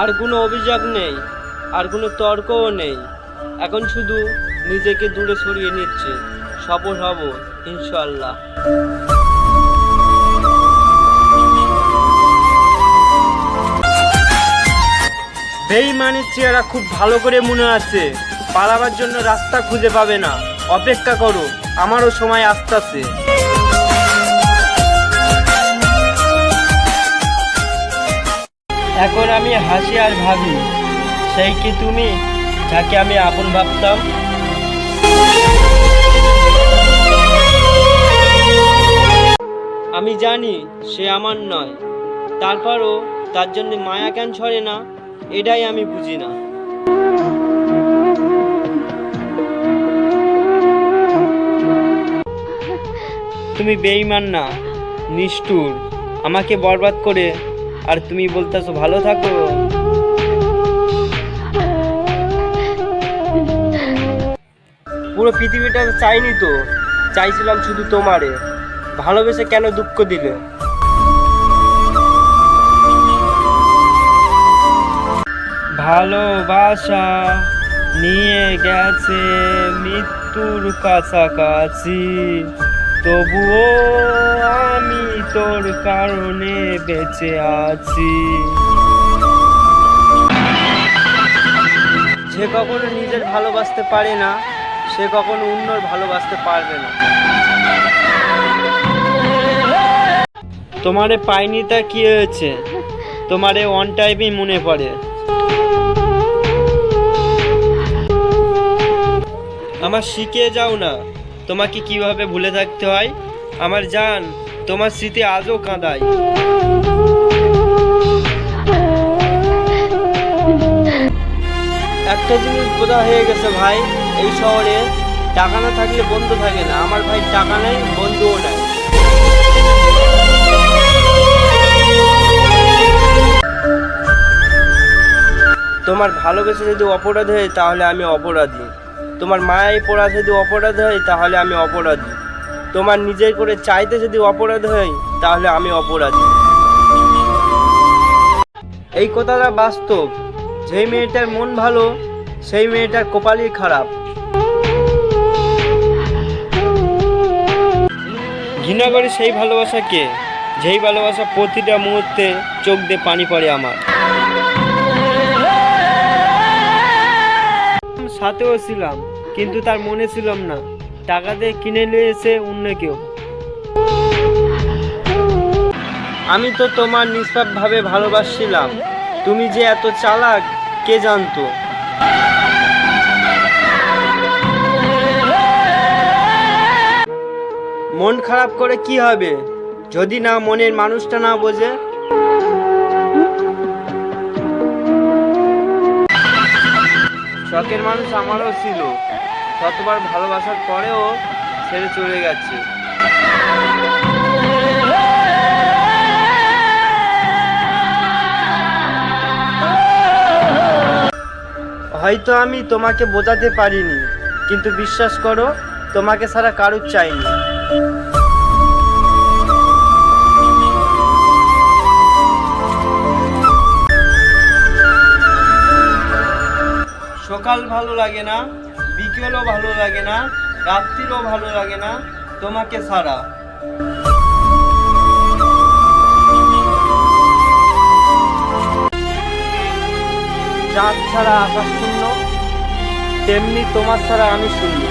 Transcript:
আর কোনো অভিযোগ নেই, আর কোনো তর্কও নেই। এখন শুধু নিজেকে দূরে সরিয়ে নিচ্ছে। সফল হব ইনশাআল্লাহ। বেঈমানের চেহারা খুব ভালো করে মনে আছে। পালাবার জন্য রাস্তা খুঁজে পাবে না। অপেক্ষা করো, আমারও সময় আসতেছে। এখন আমি হাসি আর ভাবি, সেই কি তুমি যাকে আমি আপন ভাবতাম? আমি জানি সে আমার নয়, তারপরও তার জন্য মায়া কেন ছড়ে না, এটাই আমি বুঝি না। তুমি বেঈমান না, নিষ্ঠুর। আমাকে বরবাদ করে আর তুমি বলতেছো ভালো থাকো। পুরো পৃথিবীটা চাইনি তো, চাইছিলাম শুধু তোমারে। ভালোবেসে কেন দুঃখ দিলে? ভালোবাসা নিয়ে গেছে মৃত্যুর কাছাকাছি, তবুও আমি তোর কারণে বেঁচে আছি। যে কখনো নিজের ভালোবাসতে পারে না, সে কখনো অন্যর ভালোবাসতে পারবে না। তোমারে পাইনি তা কি হয়েছে? তোমারে ওয়ান টাইমই মনে পড়ে। আমার শিখিয়ে যাও না তোমাকে কিভাবে ভুলে থাকতে হয়। আমার জান, তোমার স্মৃতি আজও কাঁদায়। একটা জিনিস বোঝা হয়ে গেছে ভাই, এই শহরে টাকা না থাকলে বন্ধু থাকে না। আমার ভাই টাকা নেই, বন্ধুও নাই। তোমার ভালোবেসে যদি অপরাধ হয় তাহলে আমি অপরাধী। তোমার মায়ায় পড়া যদি অপরাধ হয় তাহলে আমি অপরাধী। তোমার নিজের করে চাইতে যদি অপরাধ হয় তাহলে আমি অপরাধী। এই কথাটা বাস্তব। যেই মেয়েটার মন ভালো সেই মেয়েটার কপালই খারাপ। ঘৃণা করে সেই ভালোবাসাকে, যেই ভালোবাসা প্রতিটা মুহূর্তে চোখ দিয়ে পানি পড়ে আমার। সাথেও ছিলাম, কিন্তু তার মনে ছিলাম না। টাকা দিয়ে কিনে নিয়েছে অন্য কেউ। আমি তো তোমার নিষ্পাপভাবে ভালোবাসছিলাম। তুমি যে এত চালাক কে জানতো? মন খারাপ করে কি হবে যদি না মনের মানুষটা না বোঝে? শখের মানুষ আমারও ছিল, কতবার ভালোবাসার পরেও ছেড়ে চলে গেছে। হয়তো আমি তোমাকে বোঝাতে পারিনি, কিন্তু বিশ্বাস করো, তোমাকে ছাড়া কারুর চাইনি। সকাল ভালো লাগে না, বিকেলও ভালো লাগে না, রাত্রিরও ভালো লাগে না তোমাকে ছাড়া। চাঁদ ছাড়া আকাশ শূন্য, তেমনি তোমার ছাড়া আমি শূন্য।